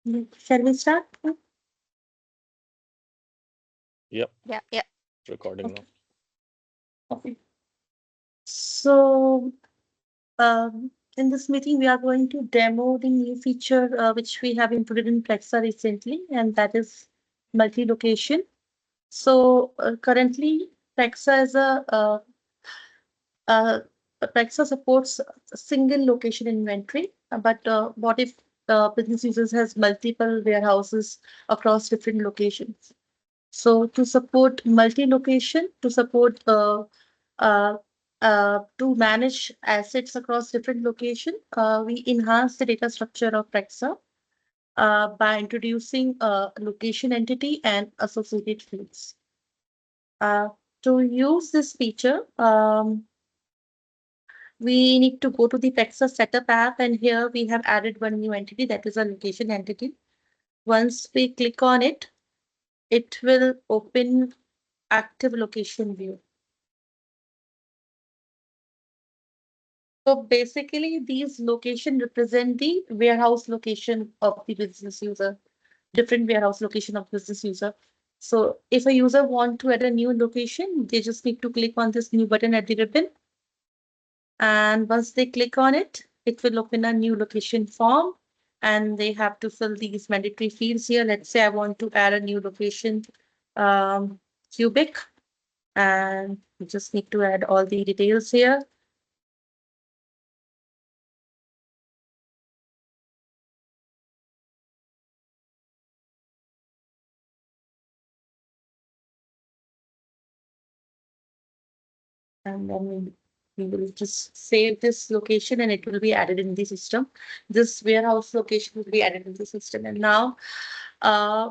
Shall we start? Yep, Yeah, yeah. recording now. Okay. Okay. So, in this meeting, we are going to demo the new feature which we have included in Plexa recently, and that is multi-location. So, currently, Plexa is uh, Plexa supports a single location inventory, but what if business users has multiple warehouses across different locations? So to support multi-location, uh, to manage assets across different location, we enhance the data structure of Prexa by introducing a location entity and associated fields. Uh, to use this feature, we need to go to the Prexa setup app, and here we have added one new entity that is a location entity. Once we click on it, it will open active location view. So basically, these location represent the warehouse location of the business user, different warehouse location of business user. So if a user want to add a new location, they just need to click on this new button at the ribbon. And once they click on it, it will open a new location form and they have to fill these mandatory fields here. Let's say I want to add a new location, cubic, and you just need to add all the details here. And then we will just save this location and it will be added in the system. This warehouse location will be added in the system. And now uh,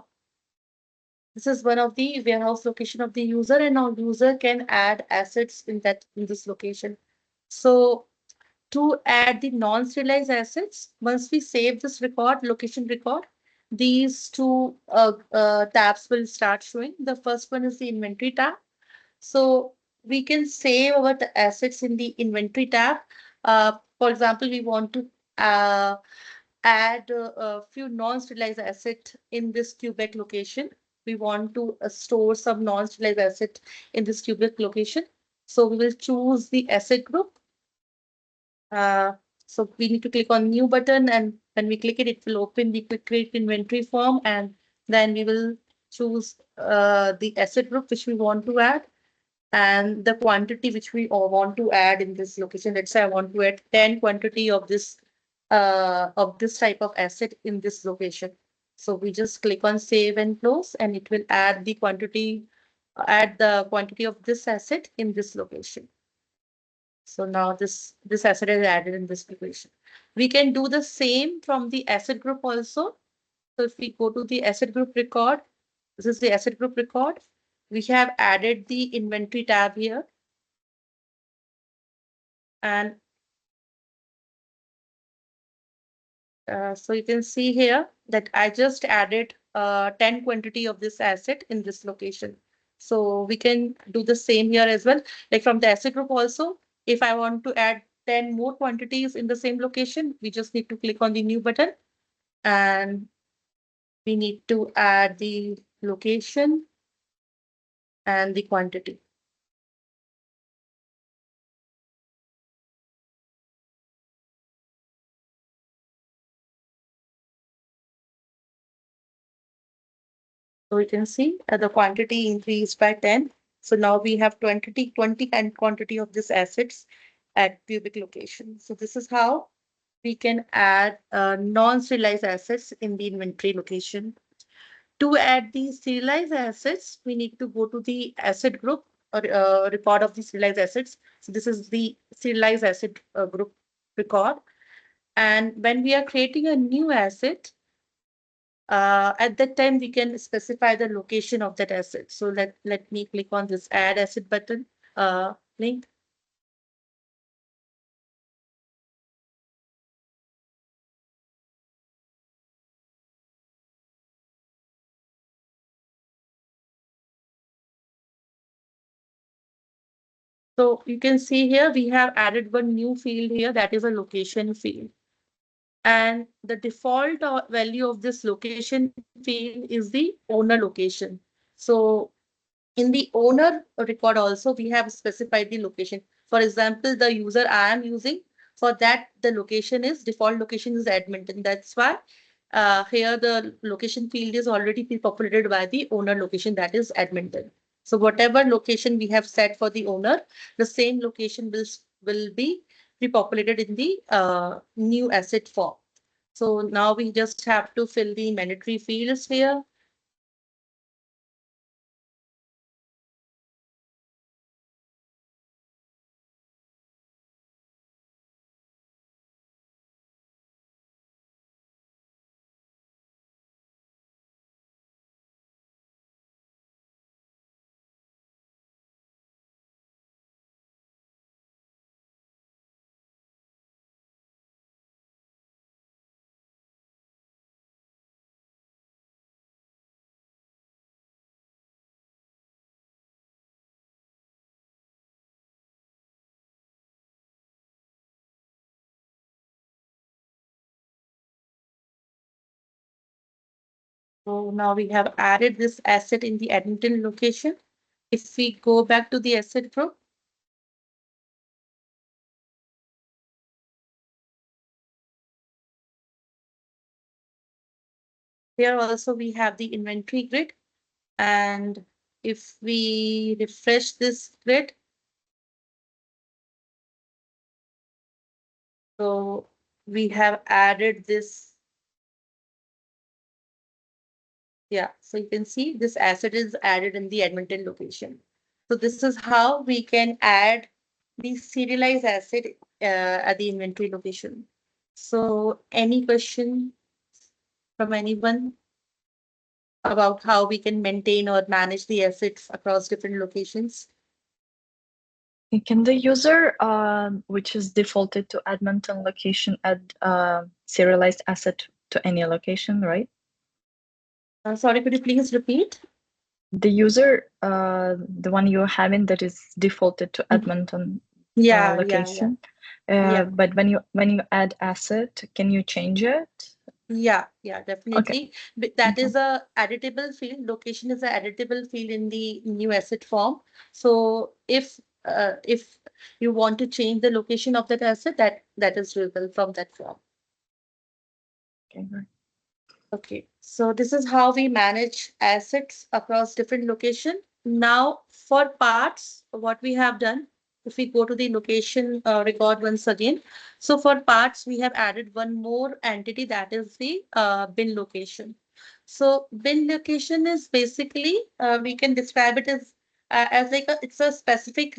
this is one of the warehouse location of the user, and now user can add assets in this location. So to add the non-serialized assets, once we save this record, location record, these two tabs will start showing. The first one is the inventory tab. So we can save our assets in the inventory tab. For example, we want to uh, add a few non-sterilized asset in this cubic location. We want to store some non-sterilized asset in this cubic location. So we will choose the asset group. Uh, so we need to click on new button, and when we click it, it will open the quick create inventory form, and then we will choose the asset group which we want to add and the quantity which we all want to add in this location. Let's say I want to add 10 quantity of this type of asset in this location. So we just click on save and close and it will add the quantity of this asset in this location. So now this asset is added in this location. We can do the same from the asset group also. So if we go to the asset group record, this is the asset group record. We have added the inventory tab here. And so you can see here that I just added 10 quantity of this asset in this location. So we can do the same here as well. Like from the asset group also, if I want to add 10 more quantities in the same location, we just need to click on the new button and we need to add the location and the quantity. So we can see the quantity increased by 10. So now we have 20 and quantity of these assets at cubic location. So this is how we can add non-serialized assets in the inventory location. To add the serialized assets, we need to go to the asset group or record of the serialized assets. So this is the serialized asset group record. And when we are creating a new asset, at that time, we can specify the location of that asset. So let me click on this add asset button link. So you can see here, we have added one new field here that is a location field. And the default value of this location field is the owner location. So in the owner record also, we have specified the location. For example, the user I am using, for that the location is default location is Edmonton. That's why here the location field is already pre-populated by the owner location, that is Edmonton. So whatever location we have set for the owner, the same location will be pre-populated in the new asset form. So now we just have to fill the mandatory fields here. So now we have added this asset in the Edmonton location. If we go back to the asset group, here also we have the inventory grid. And if we refresh this grid, so we have added this. Yeah, so you can see this asset is added in the Edmonton location. So this is how we can add the serialized asset at the inventory location. So any question from anyone about how we can maintain or manage the assets across different locations? Can the user, which is defaulted to Edmonton location, add serialized asset to any location, right? Sorry, could you please repeat? The user, the one you're having that is defaulted to Edmonton Yeah, location. yeah. But when you add asset, can you change it? Yeah, Okay. definitely. But that is a editable field. Location is a editable field in the new asset form. So if you want to change the location of that asset, that is doable from that form. Okay. Right. Okay, so this is how we manage assets across different location. Now for parts, what we have done, if we go to the location record once again. So for parts, we have added one more entity, that is the bin location. So bin location is basically, we can describe it as like it's a specific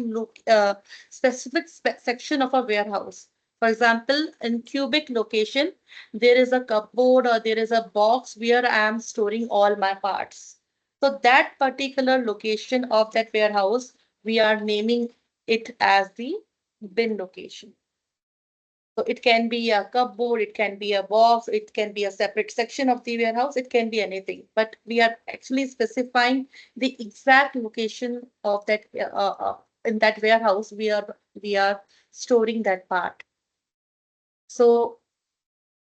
section of a warehouse. For example, in cubic location, there is a cupboard or there is a box where I am storing all my parts. So that particular location of that warehouse, we are naming it as the bin location. So it can be a cupboard, it can be a box, it can be a separate section of the warehouse, it can be anything. But we are actually specifying the exact location of that in that warehouse we are storing that part. So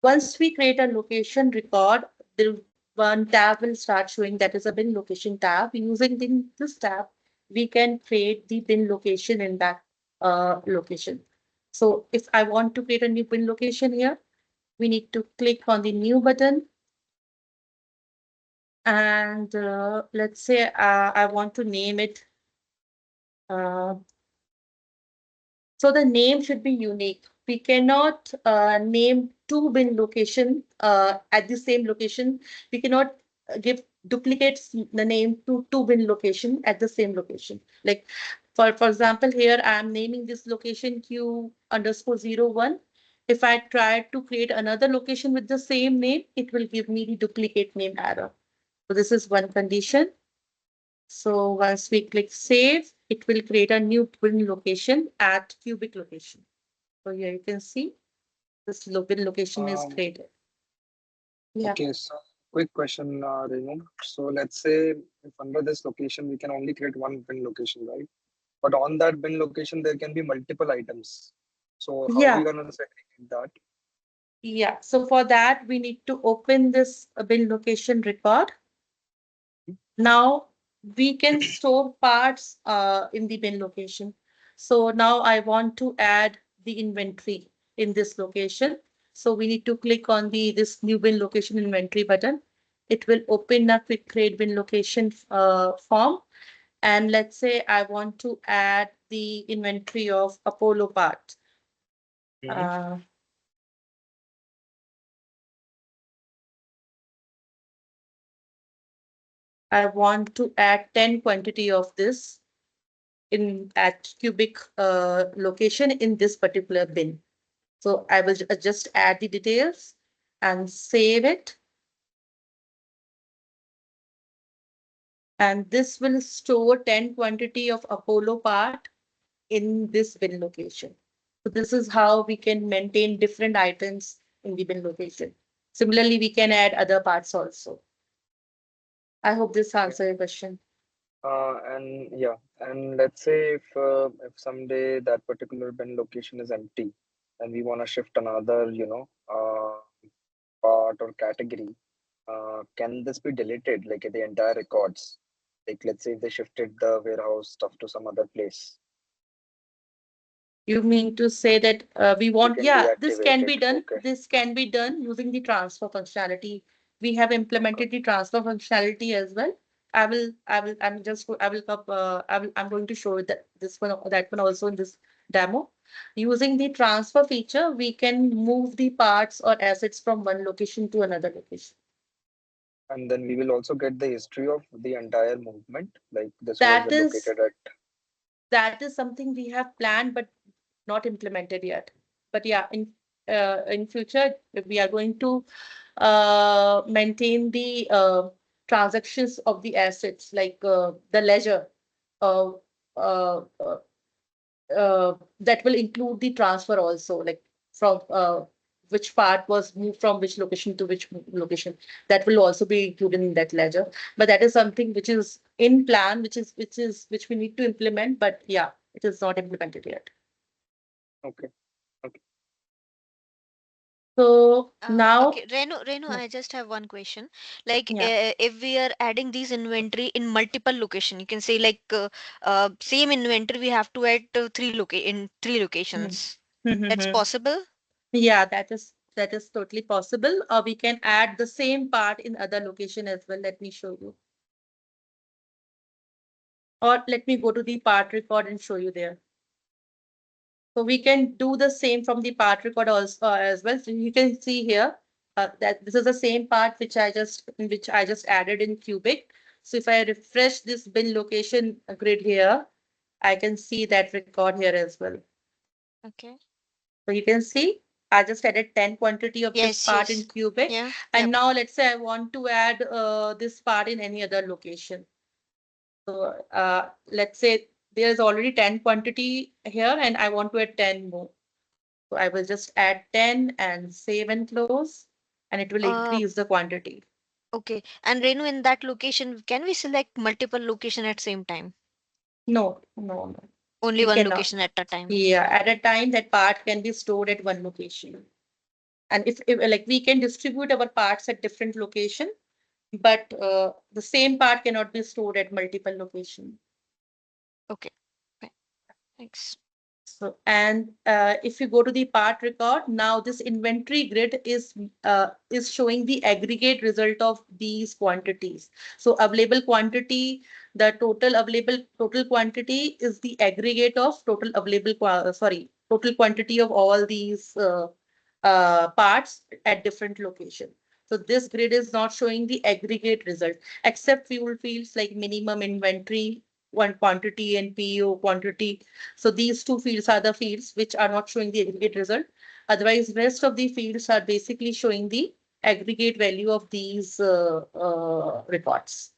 once we create a location record, the one tab will start showing, that is a bin location tab. Using this tab, we can create the bin location in that location. So if I want to create a new bin location here, we need to click on the new button. And let's say I want to name it. Uh, So the name should be unique. We cannot name two bin location at the same location. We cannot give duplicates the name to two bin location at the same location. Like for example, here I am naming this location Q underscore 01. If I try to create another location with the same name, it will give me the duplicate name error. So this is one condition. So once we click save, it will create a new bin location at cubic location. So here you can see this bin location is Um, created. Yeah. okay, so quick question, Renu. So let's say if under this location we can only create one bin location, right? But on that bin location there can be multiple items. So how are we Yeah. gonna segregate that? Yeah, so for that, we need to open this bin location record. Now we can store parts in the bin location. So now I want to add the inventory in this location. So we need to click on the this new bin location inventory button. It will open a quick create bin location form. And let's say I want to add the inventory of Apollo part. Mhm. Uh, I want to add 10 quantity of this in at cubic location in this particular bin. So I will just add the details and save it. And this will store 10 quantity of Apollo part in this bin location. So this is how we can maintain different items in the bin location. Similarly, we can add other parts also. I hope this answers your question. And yeah, and let's say if someday that particular bin location is empty, and we want to shift another, part or category, can this be deleted, like the entire records? Like let's say if they shifted the warehouse stuff to some other place, You mean to say that we we want, can yeah, this deactivate can be it. done. Okay. This can be done using the transfer functionality. We have Okay. implemented the transfer functionality as well. I'm going to show you that this one, that one also in this demo. Using the transfer feature, we can move the parts or assets from one location to another location. And then we will also get the history of the entire movement. Like this was That is located at. that is something we have planned, but not implemented yet. But yeah, in future we are going to maintain the transactions of the assets like the ledger uh, uh, uh, that will include the transfer also, like from which part was moved from which location to which location. That will also be included in that ledger. But that is something which is in plan, which we need to implement. But yeah, it is not implemented yet. Okay. Okay. So now, Okay, Renu, yeah, I just have one question. Like, yeah. if we are adding these inventory in multiple location, you can say like same inventory we have to add in three Mhm. locations. That's Mhm. possible? Yeah, that is totally possible. Or we can add the same part in other location as well. Let me show you. Or let me go to the part record and show you there. So we can do the same from the part record also as well. So you can see here that this is the same part which I just added in cubic. So if I refresh this bin location grid here, I can see that record here as well. Okay. So you can see I just added 10 quantity of this Yes, part in yes. cubic. Yeah, And yep. now let's say I want to add this part in any other location. So let's say there's already 10 quantity here and I want to add 10 more. So I will just add 10 and save and close, and it will Uh, increase the quantity. okay. And Renu, in that location, can we select multiple location at same time? No, no, no. Only We one cannot. location at a time. Yeah, at a time that part can be stored at one location. And if like we can distribute our parts at different location, but the same part cannot be stored at multiple location. Okay. Fine. Thanks. So, and if you go to the part record, now this inventory grid is showing the aggregate result of these quantities. So available quantity, the total quantity is the aggregate of total quantity of all these parts at different location. So this grid is not showing the aggregate result, except fuel fields like minimum inventory, one quantity and PO quantity. So these two fields are the fields which are not showing the aggregate result. Otherwise, rest of the fields are basically showing the aggregate value of these records.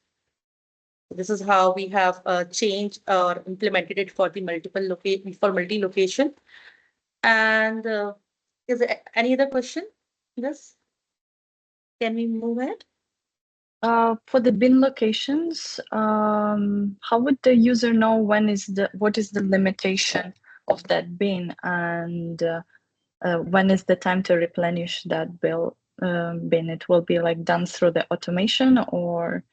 This is how we have changed or implemented it for the multi-location. And is there any other question? Yes. Can we move ahead? For the bin locations, how would the user know what is the limitation of that bin, and when is the time to replenish that bin? It will be like done through the automation, or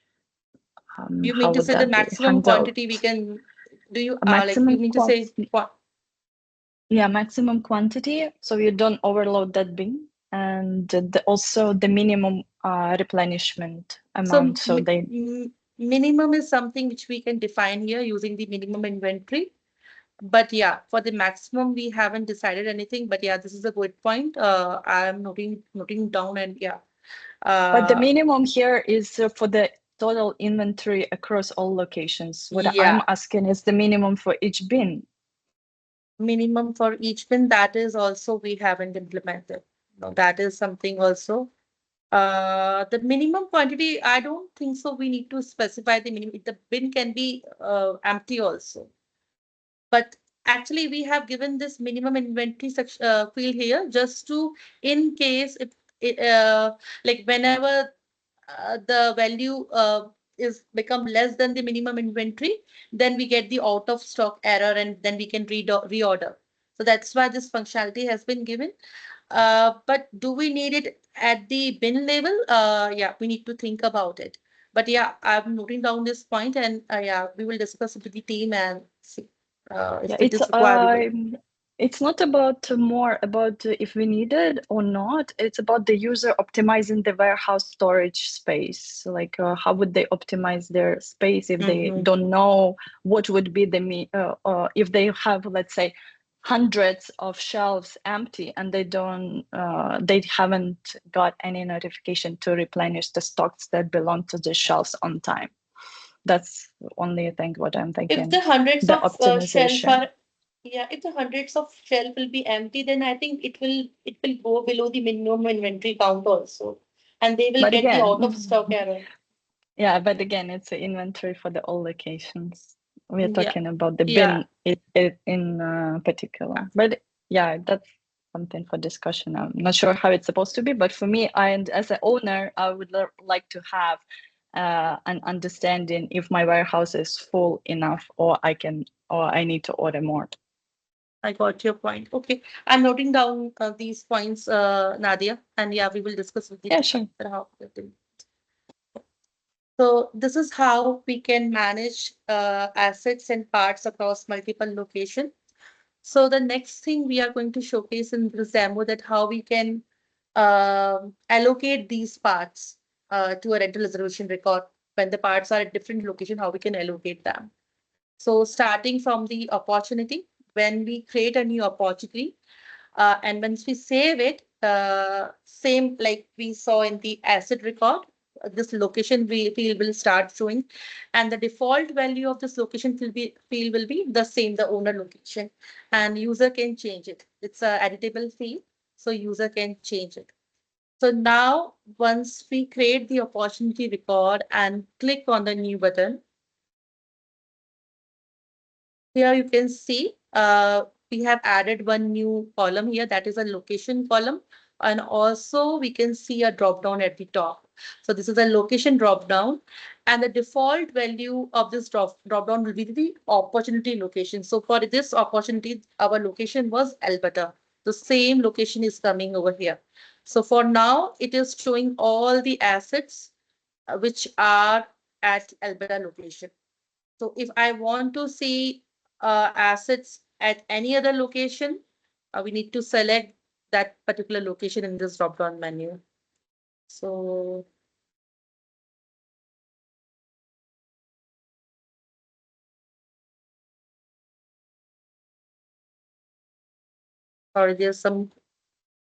You how mean to would say the that be maximum handled? quantity we can, do you A like you maximum mean to say what? Yeah, maximum quantity, so you don't overload that bin, and also the minimum replenishment So amount. So they minimum is something which we can define here using the minimum inventory. But yeah, for the maximum, we haven't decided anything. But yeah, this is a good point. I'm noting down, and yeah. But the Uh, minimum here is for the total inventory across all locations. What I'm yeah, asking is the minimum for each bin. minimum for each bin. That is also we haven't implemented. No, that is something also. The minimum quantity, I don't think so. We need to specify the minimum. The bin can be empty also. But actually, we have given this minimum inventory section field here just to, in case if like whenever the value is become less than the minimum inventory, then we get the out of stock error and then we can reorder. So that's why this functionality has been given. But do we need it at the bin level? Yeah, we need to think about it. But yeah, I'm noting down this point, and yeah, we will discuss it with the team and see Yeah, if it is required. We will. it's not about more about if we need it or not. It's about the user optimizing the warehouse storage space. Like how would they optimize their space if they Mhm. don't know what would be if they have, let's say, hundreds of shelves empty and they haven't got any notification to replenish the stocks that belong to the shelves on time. That's the only thing what I'm If thinking. the hundreds The of shelf optimization. are, yeah, if the hundreds of shelf will be empty, then I think it will go below the minimum inventory count also, and they will But get the again, out of stock error. yeah, but again, it's an inventory for the all locations. We're Yeah, talking about the yeah. bin it in particular. But yeah, that's something for discussion. I'm not sure how it's supposed to be, but for me, and as an owner, I would like to have an understanding if my warehouse is full enough, or I need to order more. I got your point. Okay, I'm noting down these points, Nadia, and yeah, we will discuss with the Yeah, team sure. that how to do. So this is how we can manage assets and parts across multiple locations. So the next thing we are going to showcase in this demo that how we can allocate these parts to a rental reservation record when the parts are at different location, how we can allocate them. So starting from the opportunity, when we create a new opportunity, and once we save it, same like we saw in the asset record, this location field will start showing, and the default value of this location field will be the same, the owner location, and user can change it. It's a editable field, so user can change it. So now, once we create the opportunity record and click on the new button, here you can see we have added one new column here, that is a location column. And also we can see a drop down at the top. So this is a location drop down, and the default value of this drop down will be the opportunity location. So for this opportunity, our location was Alberta. The same location is coming over here. So for now, it is showing all the assets which are at Alberta location. So if I want to see assets at any other location, we need to select that particular location in this drop-down menu. So or there's some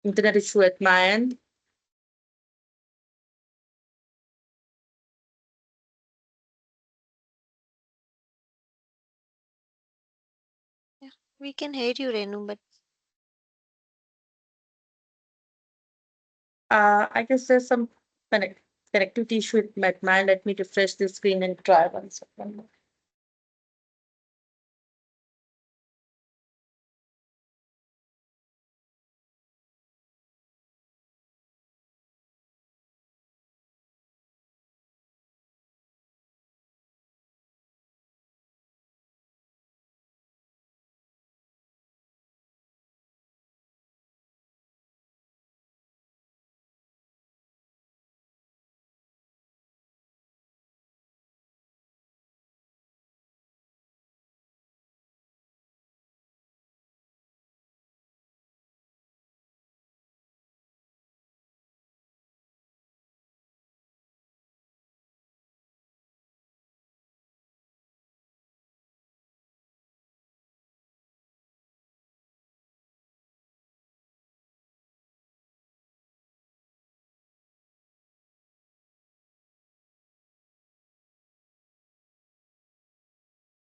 internet issue at my end. Yeah, we can hear you, Renu, but I guess there's some connect connectivity issue at my end. Let me refresh the screen and try one second.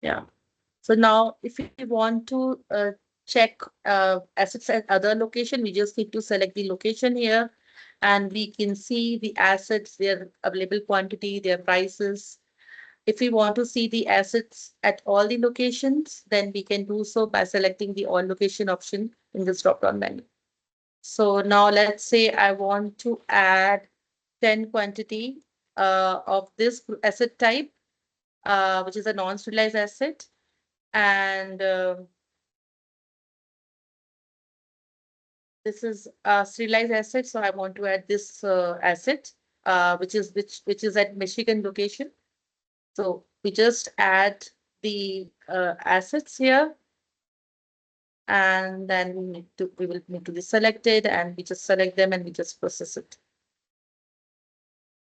Yeah. So now if we want to check assets at other location, we just need to select the location here and we can see the assets, their available quantity, their prices. If we want to see the assets at all the locations, then we can do so by selecting the all location option in this drop-down menu. So now let's say I want to add 10 quantity of this asset type, which is a non-sterilized asset. And this is a serialized asset, so I want to add this asset, which is at Michigan location. So we just add the assets here, and then we will need to be selected, and we just select them and we just process it.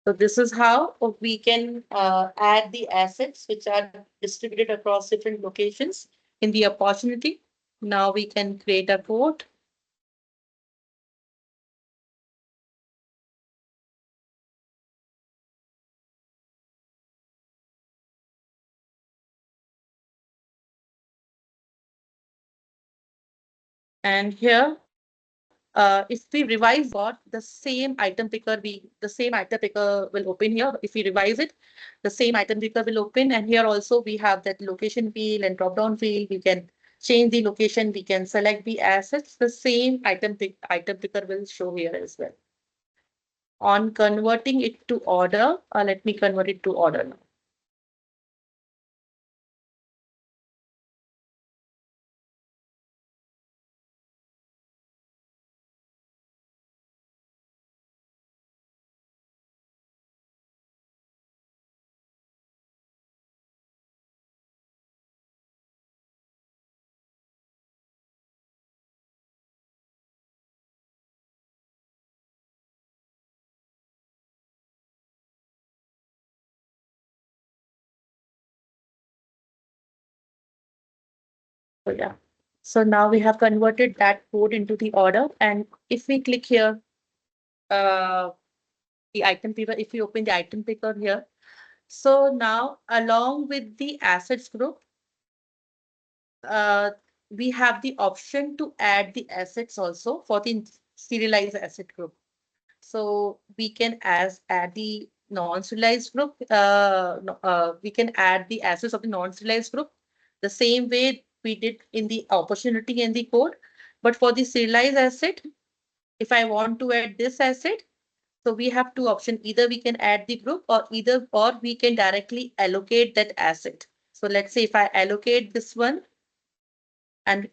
So this is how we can add the assets which are distributed across different locations in the opportunity. Now we can create a code. And here, if we revise got the same item picker, the same item picker will open here. If we revise it, the same item picker will open. And here also we have that location field and drop down field. We can change the location. We can select the assets. The same item picker will show here as well. On converting it to order, let me convert it to order now. So yeah. So now we have converted that code into the order. And if we click here, uh, the item picker, if we open the item picker here, so now along with the assets group, uh, we have the option to add the assets also for the serialized asset group. So we can add the non-serialized group. We can add the assets of the non-serialized group the same way we did in the opportunity and the code. But for the serialized asset, if I want to add this asset, so we have two options. Either we can add the group or we can directly allocate that asset. So let's say if I allocate this one and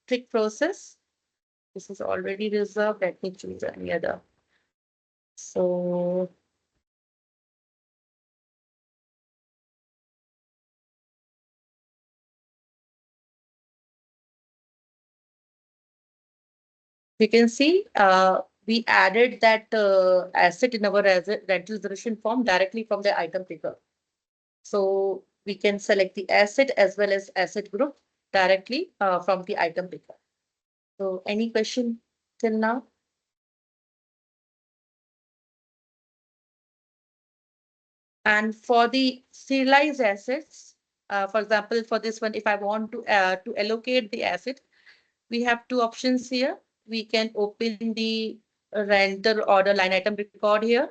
click process, this is already reserved. Let me choose any other. So you can see we added that asset in our rental reservation form directly from the item picker. So we can select the asset as well as asset group directly from the item picker. So any question till now? And for the serialized assets, for example, for this one, if I want to allocate the asset, we have two options here. We can open the renter order line item record here.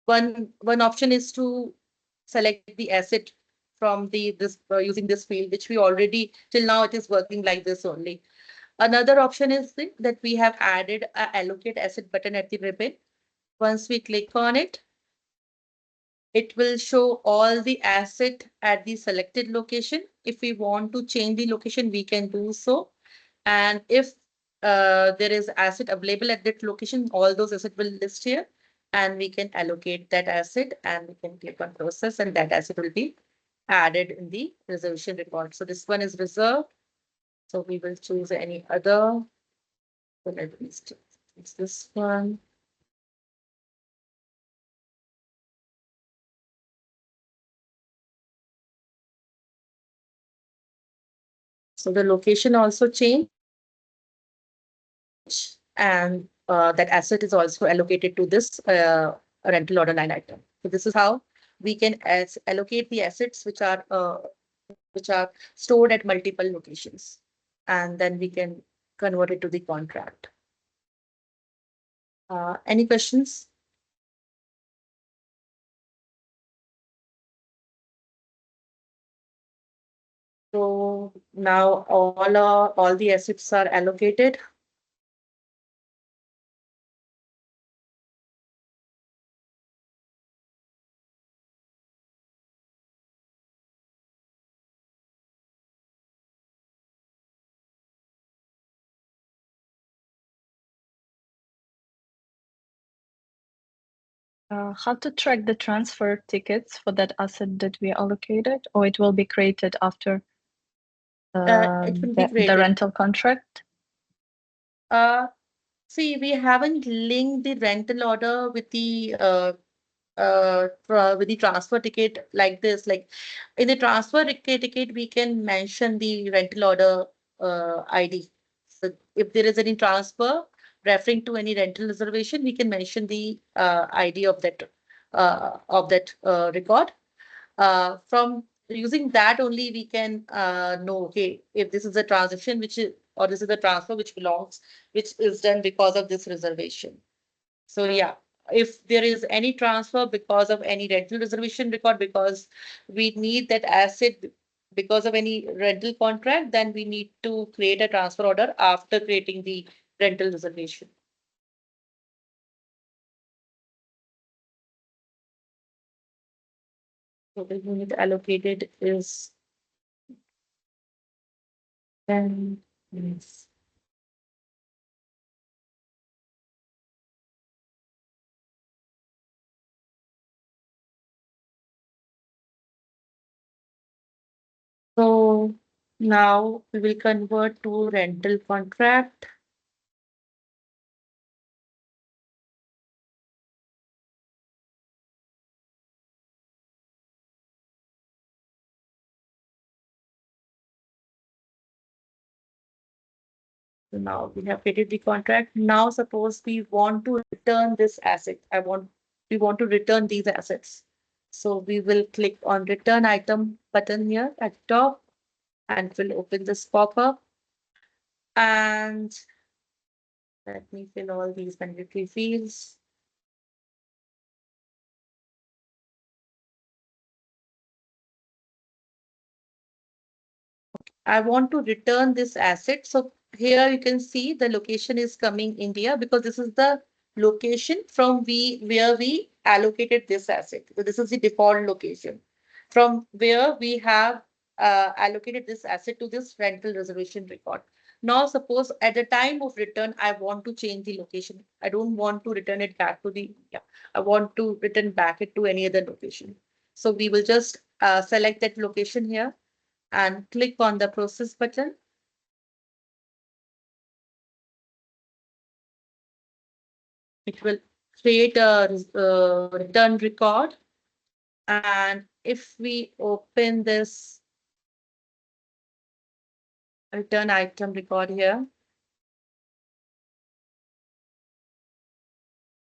One option is to select the asset from the this using this field, which we already till now it is working like this only. Another option is that we have added a allocate asset button at the ribbon. Once we click on it, it will show all the asset at the selected location. If we want to change the location, we can do so. And if there is asset available at that location, all those assets will list here and we can allocate that asset and we can click on process and that asset will be added in the reservation record. So this one is reserved. So we will choose any other. So let me choose this one. So the location also change and that asset is also allocated to this rental order line item. So this is how we can allocate the assets which are stored at multiple locations, and then we can convert it to the contract. Any questions? So now all the assets are allocated. How to track the transfer tickets for that asset that we allocated, or it will be created after It will be the created. rental contract? See, we haven't linked the rental order with the with the transfer ticket like this. Like in the transfer ticket, we can mention the rental order ID. So if there is any transfer referring to any rental reservation, we can mention the ID of that record. From using that only, we can know, okay, if this is a transaction which is, or this is a transfer which is done because of this reservation. So yeah, if there is any transfer because of any rental reservation record, because we need that asset because of any rental contract, then we need to create a transfer order after creating the rental reservation. So the unit allocated is 10 units. So now we will convert to rental contract. So now we have created the contract. Now suppose we want to return this asset. We want to return these assets. So we will click on return item button here at the top, and we'll open this pop-up. And let me fill all these mandatory fields. I want to return this asset. So here you can see the location is coming India, because this is the location from where we allocated this asset. So this is the default location from where we have allocated this asset to this rental reservation record. Now, suppose at the time of return, I want to change the location. I don't want to return it back to the, yeah, I want to return back it to any other location. So we will just select that location here and click on the process button. It will create a return record. And if we open this return item record here,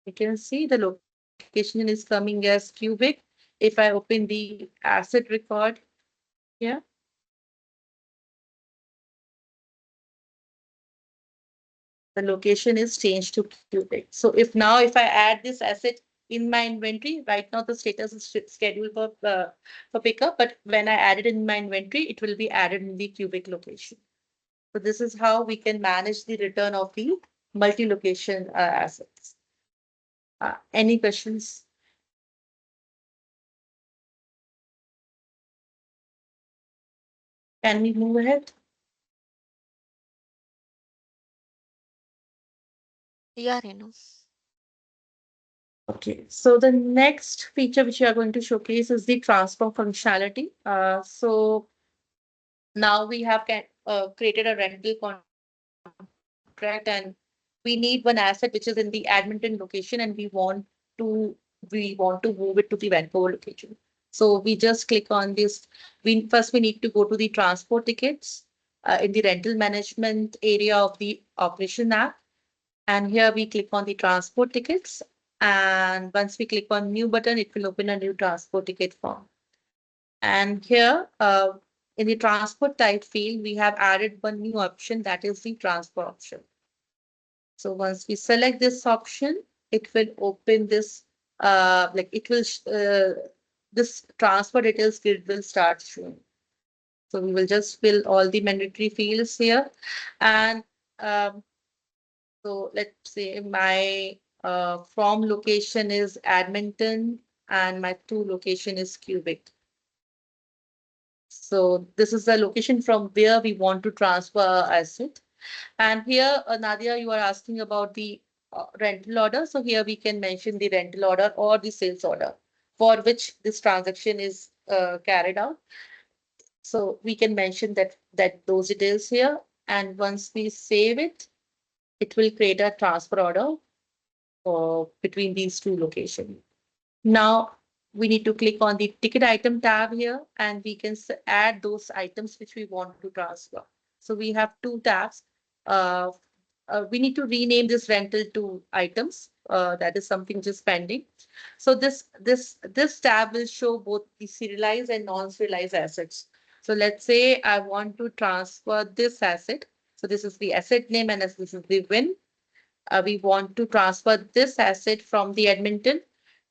you can see the location is coming as cubic. If I open the asset record here, the location is changed to cubic. So if I add this asset in my inventory, right now the status is scheduled for pickup, but when I add it in my inventory, it will be added in the cubic location. So this is how we can manage the return of the multi-location assets. Any questions? Can we move ahead? Yeah, Renu. Okay, so the next feature which we are going to showcase is the transfer functionality. So now we have created a rental contract, and we need one asset which is in the Edmonton location, and we want to move it to the Vancouver location. So we just click on this. We need to go to the transport tickets in the rental management area of the operation app. And here we click on the transport tickets. And once we click on new button, it will open a new transport ticket form. And here in the transport type field, we have added one new option, that is the transfer option. So once we select this option, it will open this, like it will, this transfer details grid will start showing. So we will just fill all the mandatory fields here. And um, so let's say my from location is Edmonton and my to location is Cubic. So this is the location from where we want to transfer our asset. And here, Nadia, you are asking about the rental order. So here we can mention the rental order or the sales order for which this transaction is carried out. So we can mention that those details here. And once we save it, it will create a transfer order between these two locations. Now we need to click on the ticket item tab here and we can add those items which we want to transfer. So we have two tabs. Uh, we need to rename this rental to items. That is something just pending. So this tab will show both the serialized and non-serialized assets. So let's say I want to transfer this asset. So this is the asset name and this is the win. We want to transfer this asset from the Edmonton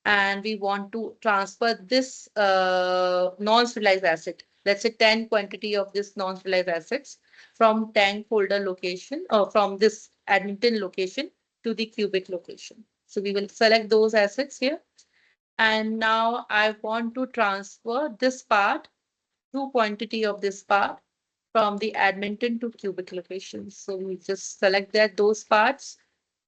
and we want to transfer this non-serialized asset. Let's say 10 quantity of this non-serialized assets from tank folder location or from this Edmonton location to the Cubic location. So we will select those assets here. And now I want to transfer this part, two quantity of this part from the Edmonton to Cubic location. So we just select that those parts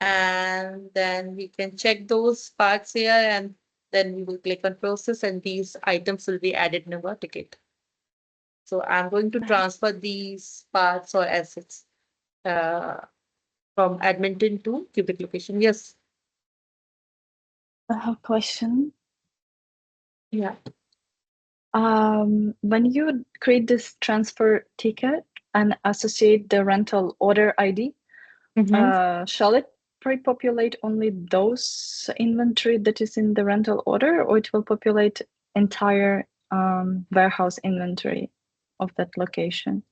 and then we can check those parts here and then we will click on process and these items will be added in our ticket. So I'm going to transfer these parts or assets uh, from Edmonton to Cubic location. Yes. I have a question. Yeah. When you create this transfer ticket and associate the rental order ID, shall it pre-populate only those inventory that is in the rental order, or it will populate entire warehouse inventory of that location?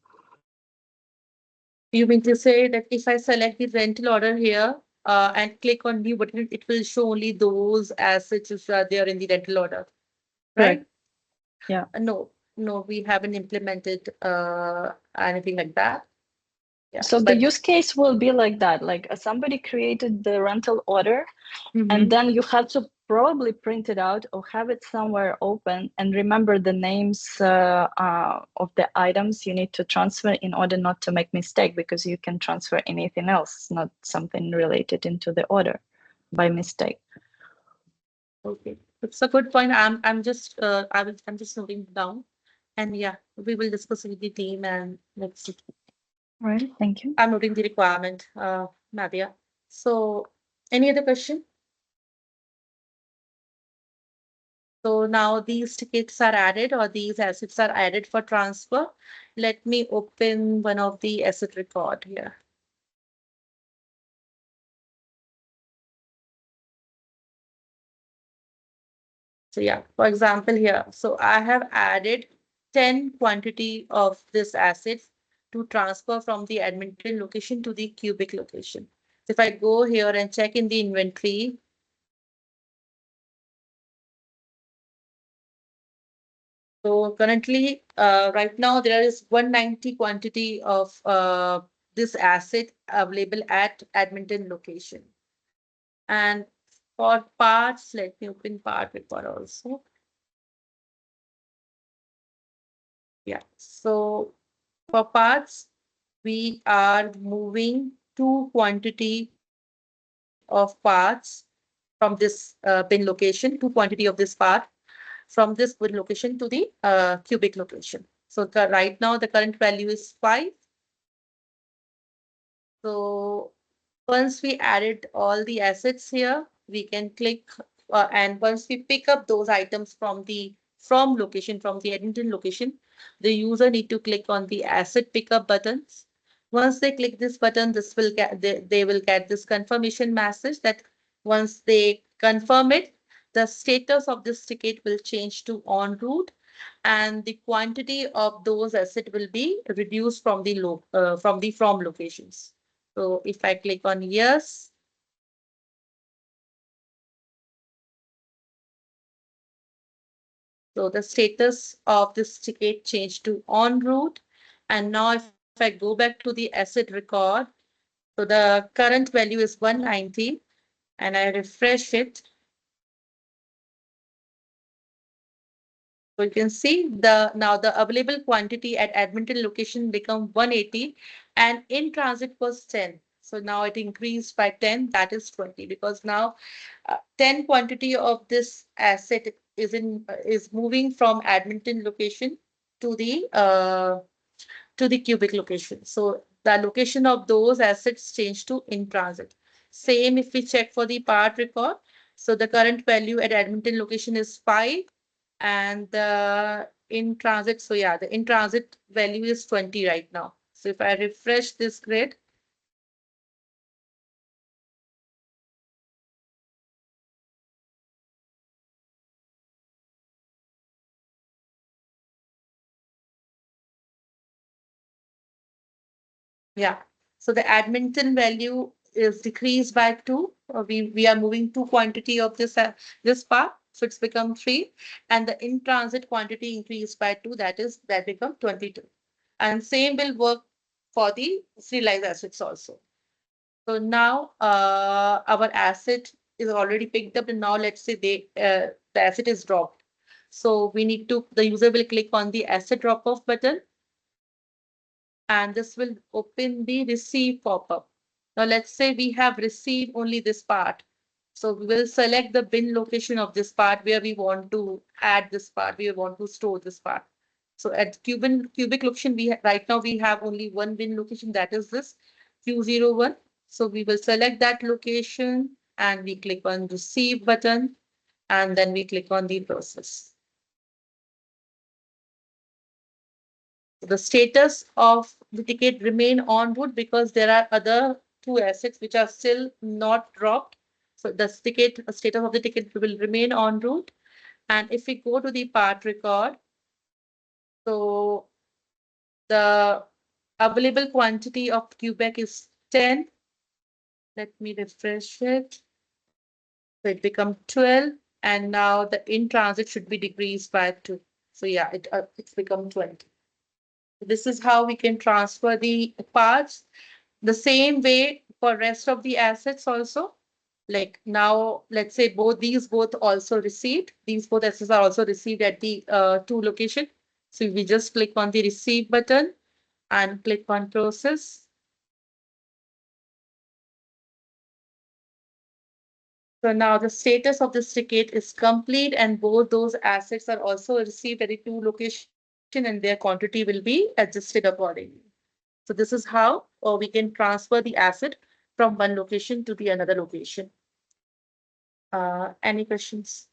You mean to say that if I select the rental order here and click on new button, it will show only those assets which are there in the rental order, right? Correct. Yeah. No, no, we haven't implemented anything like that. Yeah, So the but use case will be like that, like somebody created the rental order and then you have to probably print it out or have it somewhere open and remember the names of the items you need to transfer in order not to make mistake, because you can transfer anything else, not something related into the order by mistake. okay, it's a good point. I'm just noting it down, and yeah, we will discuss with the team and let's see. Right. Thank you. I'm noting the requirement, Nadia. So, any other question? So now these tickets are added or these assets are added for transfer. Let me open one of the asset record here. So yeah, for example here, so I have added 10 quantity of this asset to transfer from the Edmonton location to the Cubic location. So if I go here and check in the inventory, so currently, right now there is 190 quantity of this asset available at Edmonton location. And for parts, let me open part record also. Yeah, so for parts, we are moving two quantity of parts from this bin location, two quantity of this part from this bin location to the Cubic location. So right now the current value is 5. So once we added all the assets here, we can click and once we pick up those items from the from location, from the Edmonton location, the user need to click on the asset pickup buttons. Once they click this button, this will get they will get this confirmation message that once they confirm it, the status of this ticket will change to en route, and the quantity of those assets will be reduced from the from locations. So if I click on yes, so the status of this ticket changed to en route. And now if I go back to the asset record, so the current value is 190 and I refresh it. So you can see the available quantity at Edmonton location become 180 and in transit was 10. So now it increased by 10, that is 20, because now 10 quantity of this asset is moving from Edmonton location to the cubic location. So the location of those assets changed to in transit. Same if we check for the part record. So the current value at Edmonton location is 5 and the in transit. So yeah, the in transit value is 20 right now. So if I refresh this grid, yeah. So the Edmonton value is decreased by 2. We are moving 2 quantity of this part, so it's become 3, and the in transit quantity increased by 2. That become 22. And same will work for the serialized assets also. So now our asset is already picked up, and now let's say the asset is dropped. So the user will click on the asset drop off button and this will open the receive pop-up. Now let's say we have received only this part. So we will select the bin location of this part where we want to add this part, we want to store this part. So at cubic location, right now we have only one bin location, that is this Q01. So we will select that location and we click on receive button and then we click on the process. The status of the ticket remain en route because there are other 2 assets which are still not dropped. So the status of the ticket will remain en route. And if we go to the part record, so the available quantity of Quebec is 10. Let me refresh it. So it become 12. And now the in transit should be decreased by 2. So yeah, it's become 20. This is how we can transfer the parts. The same way for rest of the assets also. Like now, let's say both also received. These both assets are also received at the 2 location. So we just click on the receive button and click on process. So now the status of this ticket is complete and both those assets are also received at the 2 location and their quantity will be adjusted accordingly. So this is how we can transfer the asset from one location to the another location. Any questions?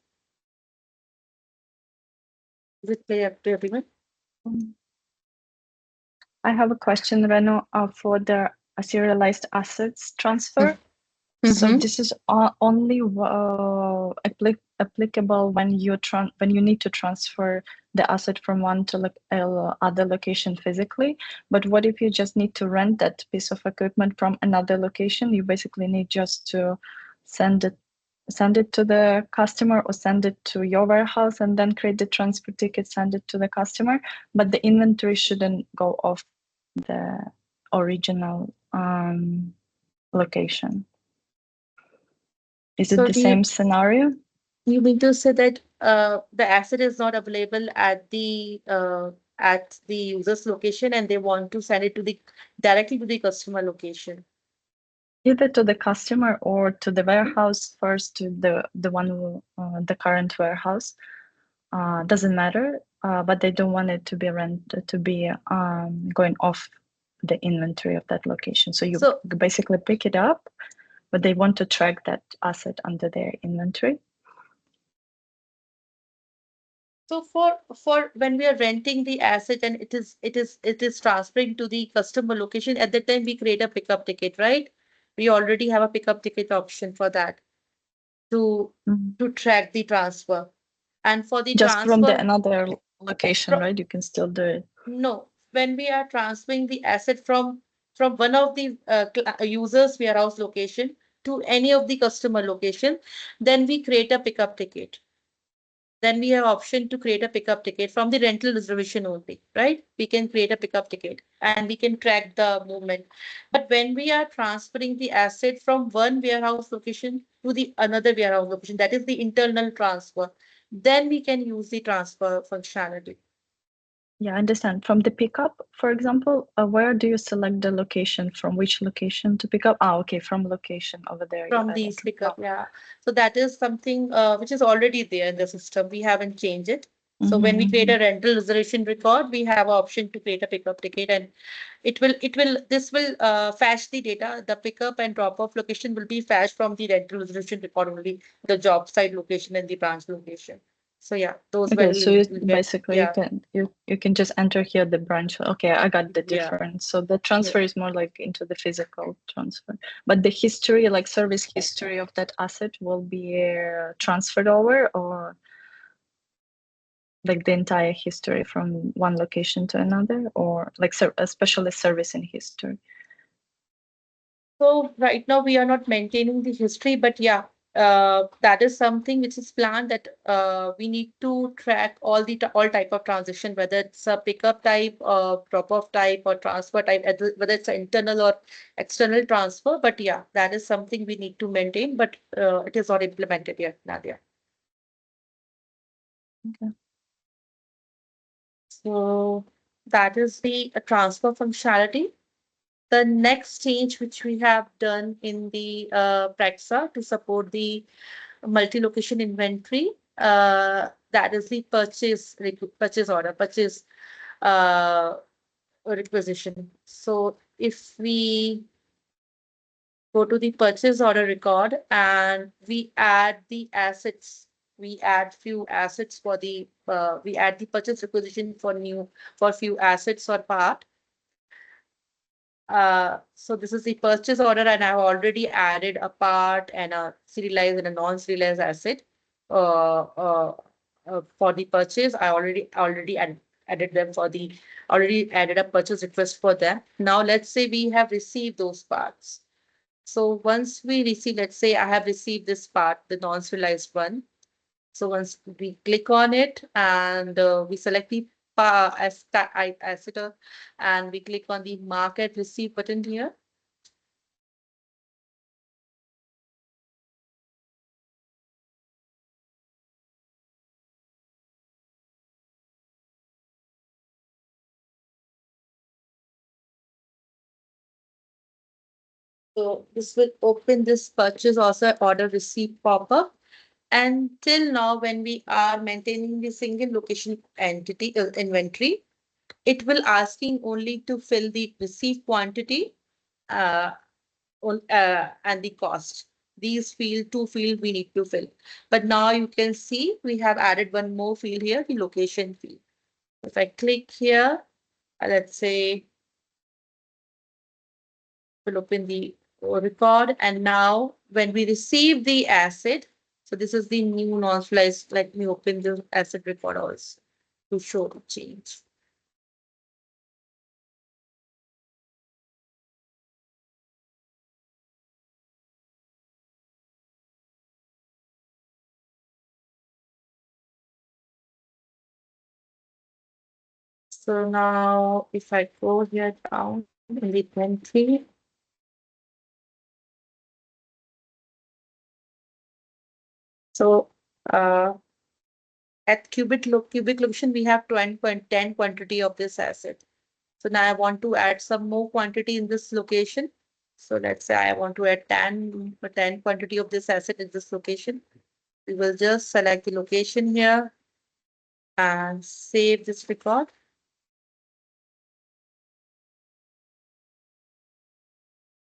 Is it clear to everyone? Um, I have a question, Reno, for the serialized assets transfer. So Mhm. this is only applicable when when you need to transfer the asset from one to other location physically. But what if you just need to rent that piece of equipment from another location? You basically need just to send it to the customer or send it to your warehouse and then create the transfer ticket, send it to the customer. But the inventory shouldn't go off the original location. Is it So the same scenario? you mean to say that the asset is not available at the user's location and they want to send it to the directly to the customer location? Either to the customer or to the warehouse first, to the one the current warehouse. Doesn't matter, but they don't want it to be going off the inventory of that location. So you So basically pick it up, but they want to track that asset under their inventory. So for when we are renting the asset and it is transferring to the customer location, at that time we create a pickup ticket, right? We already have a pickup ticket option for that. to Mhm. to track the transfer. And for the Just from the transfer, another location, right? You can still do it. no, when we are transferring the asset from one of the users warehouse location to any of the customer location, then we create a pickup ticket. Then we have option to create a pickup ticket from the rental reservation only, right? We can create a pickup ticket and we can track the movement. But when we are transferring the asset from one warehouse location to the another warehouse location, that is the internal transfer, then we can use the transfer functionality. Yeah, I understand. From the pickup, for example, where do you select the location? From which location to pick up? Ah, okay, from location over there. Yeah, From these okay. pickup. Yeah. So that is something which is already there in the system. We haven't changed it. So when we create Mm-hmm. a rental reservation record, we have an option to create a pickup ticket, and this will fetch the data. The pickup and drop off location will be fetched from the rental reservation record only, the job site location and the branch location. So yeah, those Okay, so you, will get, basically yeah, you can just enter here the branch. Okay, I got the yeah, difference. So the yeah. transfer is more like into the physical transfer, but the history, like service history of that asset, will be transferred over, or like the entire history from one location to another, or like especially service in history. So right now we are not maintaining the history, but yeah, that is something which is planned that we need to track all type of transaction, whether it's a pickup type, drop off type, or transfer type, whether it's an internal or external transfer. But yeah, that is something we need to maintain, but it is not implemented yet, Nadia. Okay. So that is the transfer functionality. The next change which we have done in the Praxa to support the multi-location inventory, that is the purchase order, purchase uh, requisition. So if we go to the purchase order record and we add the assets, we add few assets for the we add the purchase requisition for few assets or part. So this is the purchase order, and I've already added a part and a serialized and a non-serialized asset. For the purchase, I already added them for the already added a purchase request for them. Now let's say we have received those parts. So once we receive, let's say I have received this part, the non-serialized one. So once we click on it and we select the asset and we click on the market receive button here. So this will open this purchase also order receipt pop-up. And till now, when we are maintaining the single location entity inventory, it will asking only to fill the receipt quantity uh, and the cost. These two field we need to fill. But now you can see we have added one more field here, the location field. If I click here, let's say we'll open the record. And now when we receive the asset, so this is the new non-sliced, let me open the asset record also to show the change. So now if I go here down in the inventory, so at cubic location, we have 20.10 quantity of this asset. So now I want to add some more quantity in this location. So let's say I want to add 10 quantity of this asset in this location. We will just select the location here and save this record.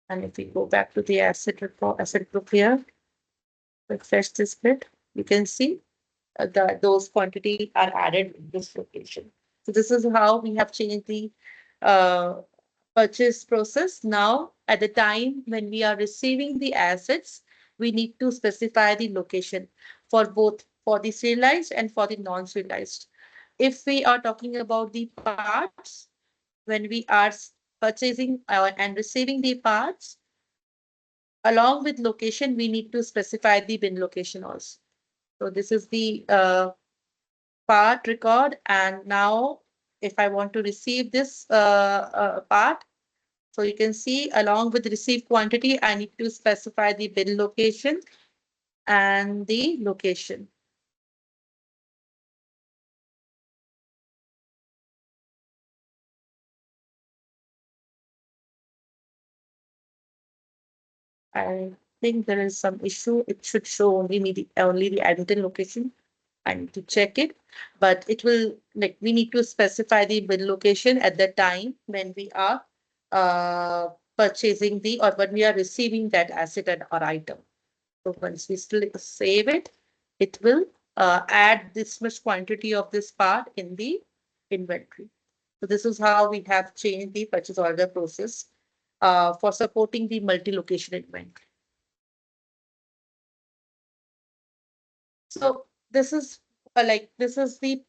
And if we go back to the asset report, asset group here, refresh this bit, you can see that those quantity are added in this location. So this is how we have changed the uh, purchase process. Now, at the time when we are receiving the assets, we need to specify the location for both for the serialized and for the non-serialized. If we are talking about the parts, when we are purchasing and receiving the parts, along with location, we need to specify the bin location also. So this is the part record. And now if I want to receive this part, so you can see along with receive quantity, I need to specify the bin location and the location. I think there is some issue. It should show only the identity location. I need to check it, but it will like we need to specify the bin location at the time when we are purchasing the or when we are receiving that asset and or item. So once we still save it, it will add this much quantity of this part in the inventory. So this is how we have changed the purchase order process for supporting the multi-location inventory. So this is this is the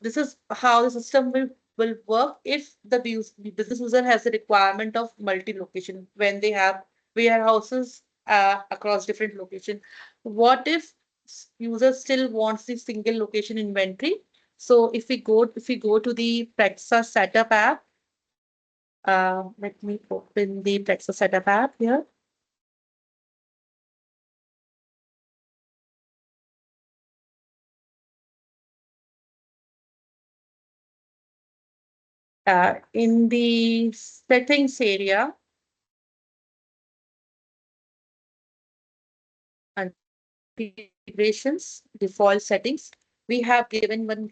this is how the system will work if the business user has a requirement of multi-location when they have warehouses across different locations. What if user still wants the single location inventory? So if we go to the Prexa setup app, let me open the Prexa setup app here. In the settings area, configurations, default settings, we have given one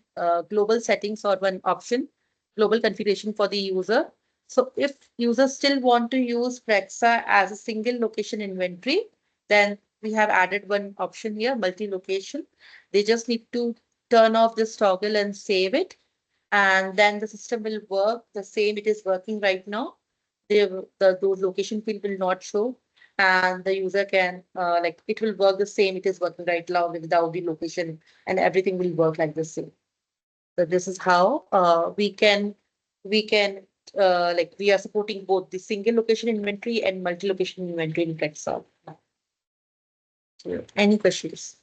global settings or one option, global configuration for the user. So if users still want to use Prexa as a single location inventory, then we have added one option here, multi-location. They just need to turn off this toggle and save it. And then the system will work the same it is working right now. Those location field will not show, and the user can it will work the same it is working right now without the location, and everything will work like the same. So this is how we can we are supporting both the single location inventory and multi-location inventory in Excel. So, any questions?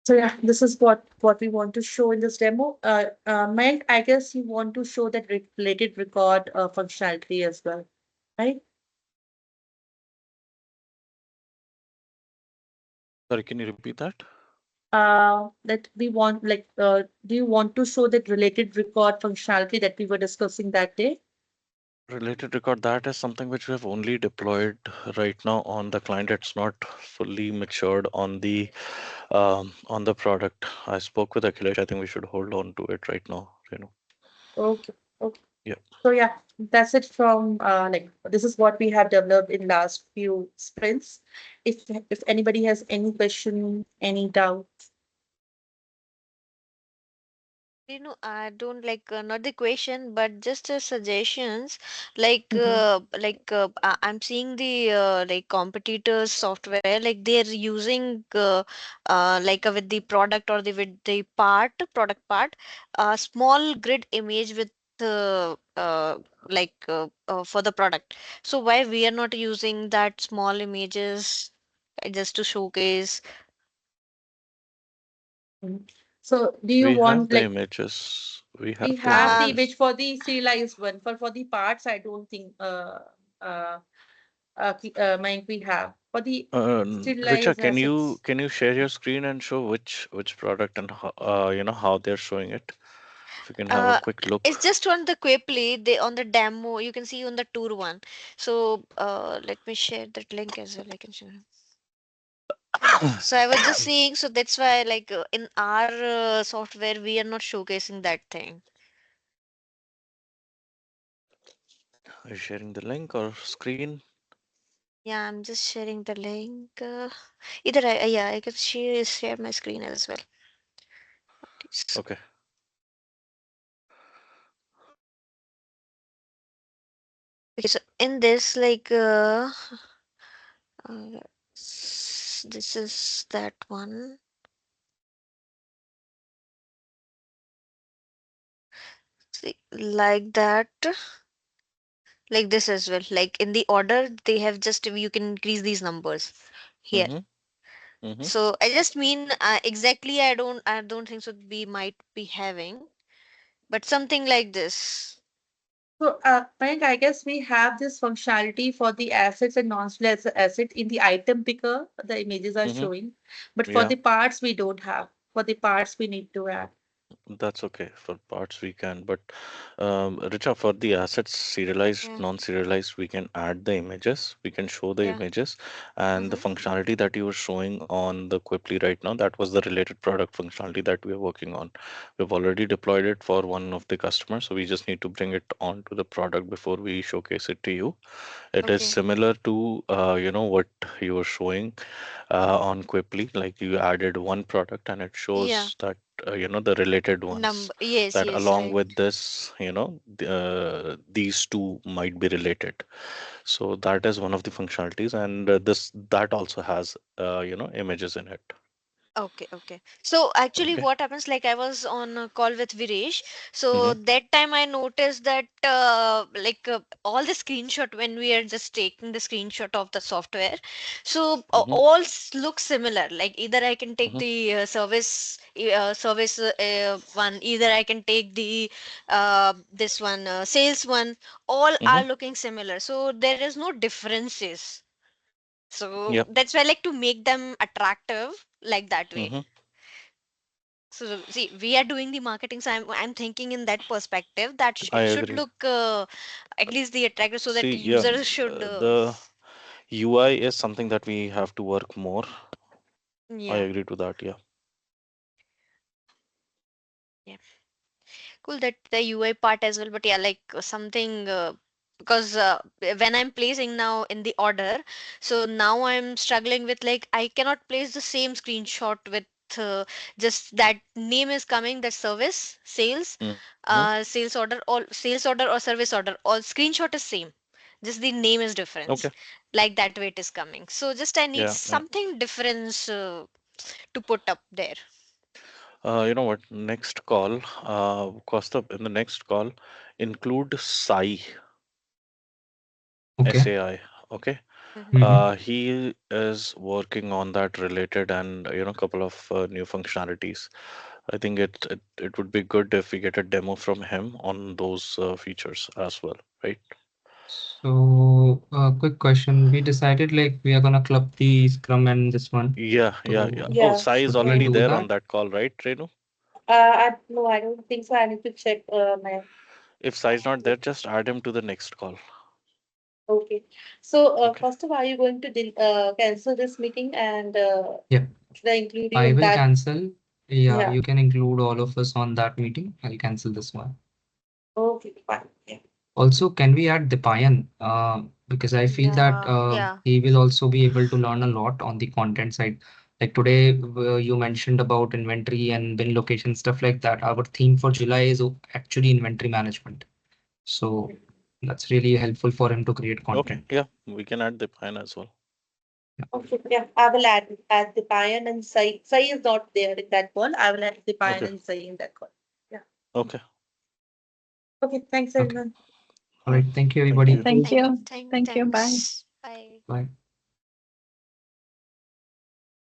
So yeah, this is what we want to show in this demo. Mayank, I guess you want to show that related record functionality as well, right? Sorry, can you repeat that? That we want do you want to show that related record functionality that we were discussing that day? Related record, that is something which we have only deployed right now on the client. It's not fully matured on the product. I spoke with Akhilesh. I think we should hold on to it right now. Okay. Okay. Yeah. So yeah, that's it from this is what we have developed in last few sprints. If anybody has any question, any doubt. I don't like not the question, but just suggestions. Mhm. I'm seeing the competitors' software, like they're using with the product or with the product part, small grid image with for the product. So why we are not using that small images just to showcase? Mhm. So do you We have want the images. We we have the have the Um, image images. for the serialized one for the parts? I don't think uh Mike, we have for the Richa, serialized can you assets. can you share your screen and show which product and how, how they're showing it? If you can have a Uh, quick look. it's just on the quickly they on the demo you can see on the tour one. So let me share that link as well. I can share. So I was just seeing. So that's why in our software we are not showcasing that thing. Are you sharing the link or screen? Yeah, I'm just sharing the link. Either yeah, I can share my screen as well. Please. Okay. Okay, so in this, like, this is that one. See, like that, like this as well. Like in the order, they have just you can increase these numbers here. Mm-hmm. Mm-hmm. So I just mean exactly. I don't think so. We might be having, but something like this. So, Mayank, I guess we have this functionality for the assets and non-sales asset in the item picker. The images are Mm-hmm. showing, but for Yeah. the parts we don't have. For the parts we need to add. That's okay. For parts we can, but Richa, for the assets serialized, Yeah, non-serialized, we can add the images, we can show the yeah. images, and the Mm-hmm. functionality that you were showing on the Quiply right now, that was the related product functionality that we are working on. We've already deployed it for one of the customers, so we just need to bring it onto the product before we showcase it to you. It is Okay. similar to what you were showing on Quiply, like you added one product and it Yeah. shows that the related ones, Number. Yes. that Yes. along Right. with this, these two might be related. So that is one of the functionalities, and this that also has images in it. Okay, okay. So actually Okay. what happens, like I was on a call with Viresh. Mm-hmm. So that time I noticed that all the screenshot when we are just taking the screenshot of the software. So Mm-hmm. look similar. Like either I can take Mm-hmm. the service one, either I can take the this one sales one. All Mm-hmm. are looking similar. So there is no differences. So Yep. that's why I like to make them attractive like that way. Mm-hmm. So see, we are doing the marketing, so I'm thinking in that perspective that I it should agree. look at least the attractive, so that See, yeah, users should the UI is something that we have to work more. I yeah. agree to that. Yeah. Yeah. Cool that the UI part as well, but yeah, like something because when I'm placing now in the order, so now I'm struggling with like I cannot place the same screenshot with just that name is coming, the service, sales, Mm-hmm. sales order or service order, all screenshot is same. Just the name is Okay. difference. Like that way it is coming. So just I need Yeah. Yeah. something difference to put up there. You know what? Next call, Costa, in the next call, include Okay. SAI. Okay. Hmm. Mm-hmm. He is working on that related and couple of new functionalities. I think it would be good if we get a demo from him on those features as well, right? So, quick question. We decided like we are gonna club the Scrum and this one. Yeah, yeah, yeah. So, Oh, Yeah. Sai is should we already do there on that? that call, right, Renu? No, I don't think so. I need to check my. If Sai is not there, just add him to the next call. Okay. So, Okay. first of all, are you going to cancel this meeting and Yeah, should I include you I in will that? cancel. Yeah, Yeah. you can include all of us on that meeting. I'll cancel this one. Okay, fine. Yeah. Also, can we add Dipayan? Because I feel that Yeah, yeah. he will also be able to learn a lot on the content side. Like today, you mentioned about inventory and bin location, stuff like that. Our theme for July is actually inventory management. So that's really helpful for him to create Okay. content. Yeah, we can add the plan as well. Yeah. Okay, yeah. I will add the Payan and Sai. Sai is not there in that call. I will add the Payan Okay. and Sai in that call. Yeah. Okay. Okay. Thanks, Okay. everyone. All All right. right. Thank you, Thank everybody. you. Thank you. Thank you. Bye. Thanks. Bye. Bye.